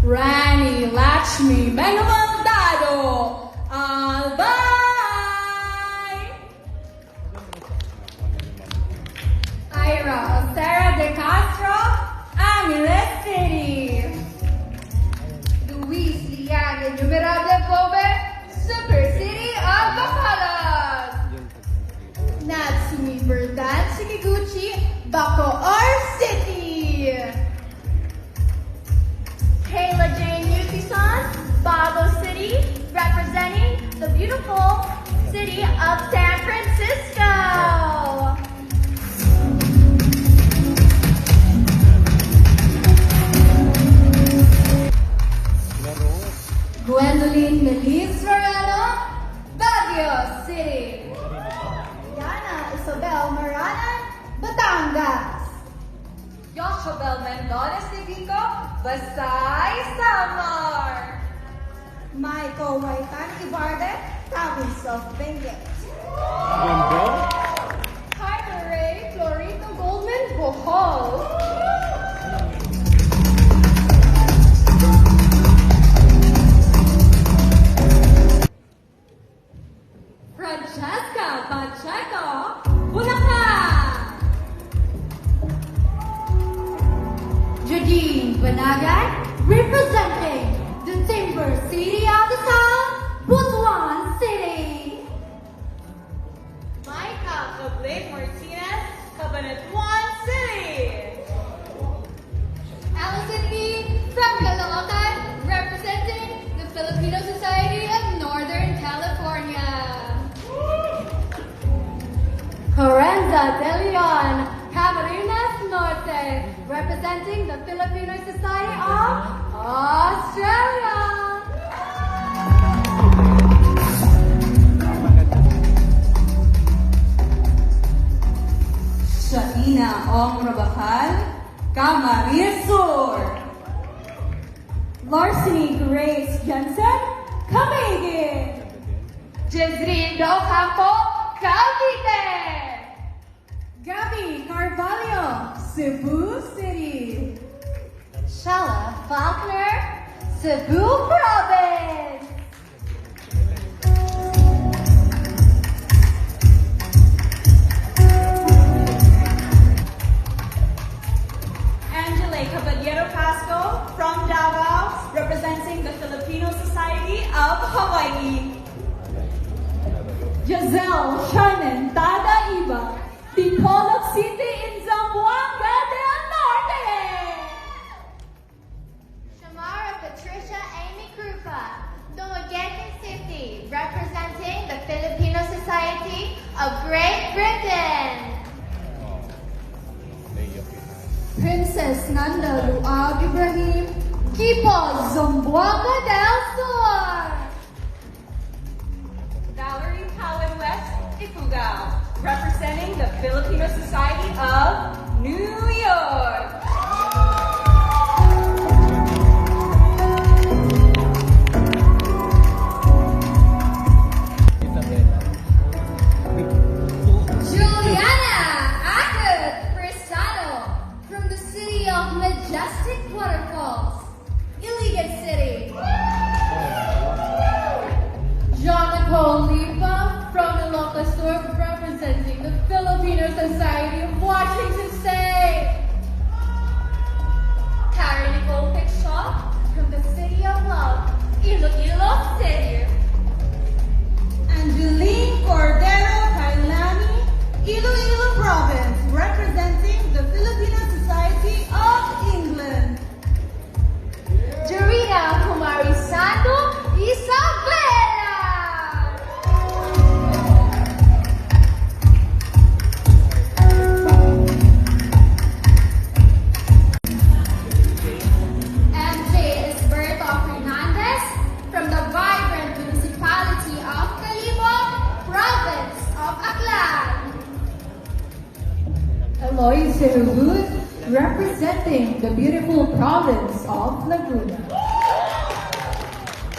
Rani Lakshmi Mengamaldado, Albay! Ira Ostera de Castro, Angeles City. Luis Liang Innumerable Kobe, Super City of Bacolod. Natsumi Berdan Shikiguchi, Bacoor City. Kayla Jane Yuki-san, Bago City, representing the beautiful city of San Francisco. Gwendolyn Melis Moreno, Baguio City. Yana Isabel Maranan, Batangas. Yoshobel Mendores de Vico, Pasay, Samar. Michael Waitan Ibarde, Province of Benguet. Tyler Ray Florito Goldman, Bohol. Francesca Pacheco, Bulacan. Jadine Banagan, representing the Timber City of the South, Butuan City. Micah Blake Martinez, Cabanatuan City. Allison E. from Caloocan, representing the Filipino Society of Northern California. Corenza De Leon, Camarines Norte, representing the Filipino Society of Australia. Shaina Ong Rabakal, Camarines Sur. Larceny Grace Jensen, Camiguin. Jezreen Do Campo, Cavite. Gabby Carvalho, Cebu City. Shella Faulkner, Cebu Province. Angela Caballero Pasco from Davao, representing the Filipino Society of Hawaii. Giselle Shannon Tada Iba, Bacolod City in Zamboanga del Norte. Shamara Patricia Amy Krupa, Dumaguete City, representing the Filipino Society of Great Britain. Princess Nanda Luag Ibrahim, Kipo Zamboanga del Sur. Valerie Cowan West, Ifugao, representing the Filipino Society of New York. Juliana Akut Cristano, from the city of Majestic Waterfalls, Iligan City. Jonathan Lipa from Ilocos Sur, representing the Filipino Society of Washington State. Karen Nicole Pickshaw from the City of Love, Iloilo City. Angeline Cordero Kailani, Iloilo Province, representing the Filipino Society of England. Dorina Kumari Santo, Isabela. MJ Esberto Hernandez from the vibrant municipality of Calibog, province of Aklan. Eloy Cerulud, representing the beautiful province of Laguna.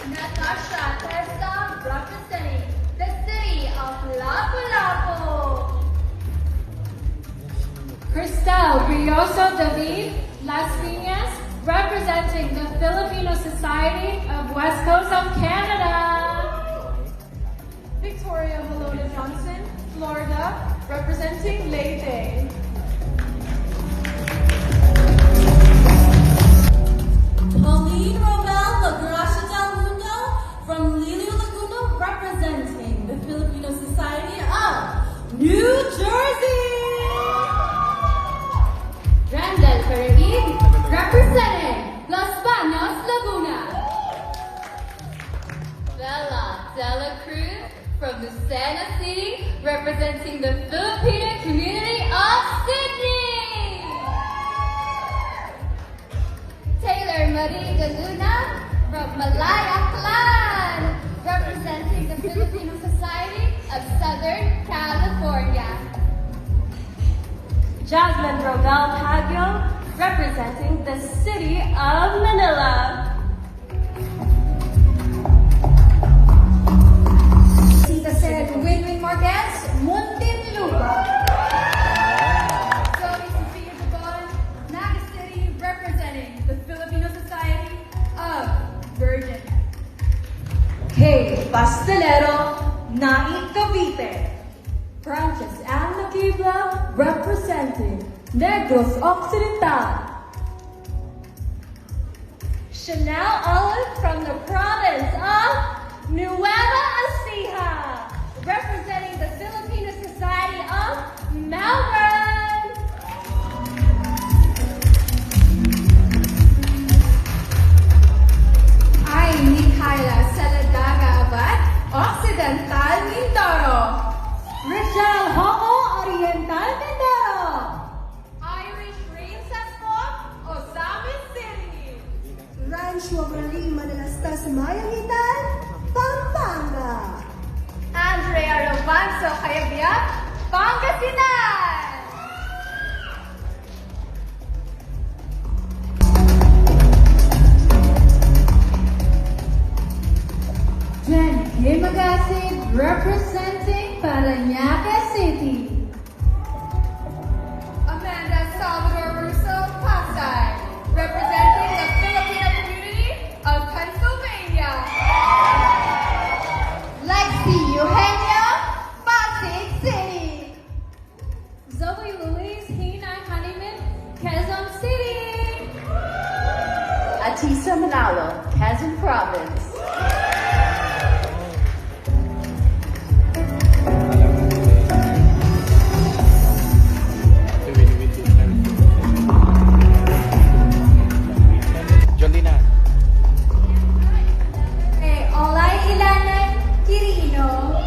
Natasha Testa, representing the city of Lapu-Lapu. Cristal Brioso David, Las Piñas, representing the Filipino Society of West Coast of Canada. Victoria Malona Johnson, Florida, representing Leyte. Pauline Romel Lagracia del Mundo from Liliu Laguna, representing the Filipino Society of New Jersey. Randall Pereid, representing Los Baños, Laguna. Bella Dela Cruz from Lucena City, representing the Filipino community of Sydney. Taylor Marie de Luna from Malaya Clan, representing the Filipino Society of Southern California. Jasmine Rogel Pagyo, representing the city of Manila. Tita Sed Winwin Marquez, Muntinlupa. Zoe Sophia Gabon, Naga City, representing the Filipino Society of Virgin. Kay Pastelero, Naik Cavite. Frances Ann Nakibla, representing Negros Occidental. Chanel Olive from the province of Nueva Ecija, representing the Filipino Society of Melbourne. Ay Mikhaila Saladaga Abad, Occidental Mindoro. Rachel Homo Oriental Mindoro. Irish Princess Pop, Osamis City. Rancho Marie Manalastas Mayangitan, Pampanga. Andrea Robanzo Cayabyab, Pangasinan. Jen K. Magasid, representing Parañaque City. Amanda Salvador Russo, Pasay, representing the Filipino community of Pennsylvania. Lexi Eugenia, Pasig City. Zoe Louise Hinay Honeyman, Quezon City. Atisa Manalo, Quezon Province. Jolina. Olay Ilanan Quirino.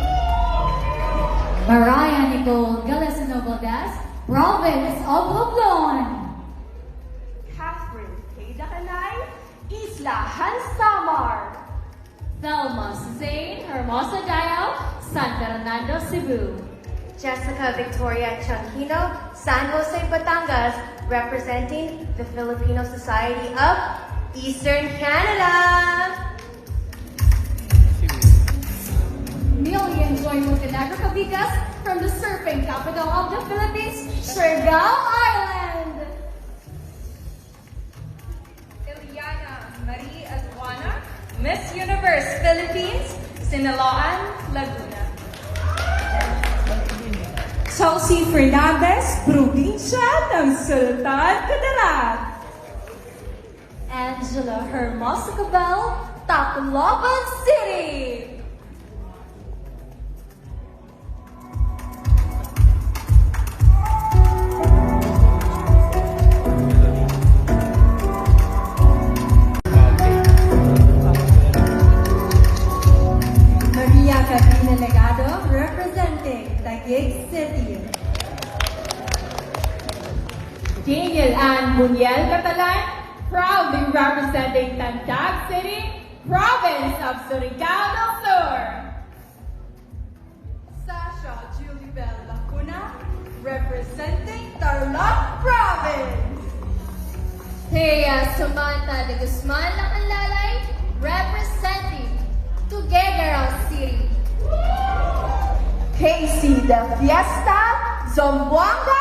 Mariah Nicole Galesino Valdez, province of Luzon. Catherine Keida Kanay, Isla Hansamar. Thelma Suzanne Hermosa Dial, San Fernando, Cebu. Jessica Victoria Chanquino, San Jose, Batangas, representing the Filipino Society of Eastern Canada. Million Joy Montenegro Cabigas from the surfing capital of the Philippines, Siargao Island. Iliana Marie Aduana, Miss Universe Philippines, Sinaloan, Laguna. Chelsea Fernandez, probinsya ng Sultan Kudarat. Angela Hermosa Cabal, Tacloban City. Maria Carina Legado, representing Taguig City. Daniel Ann Muniel Catalan, proudly representing Tandag City, province of Surigao del Sur. Sasha Julibel Lacuna, representing Tarlac Province. Thea Samantha de Guzman Lacanlalay, representing Tuguegarao City. Casey De Fiesta, Zamboanga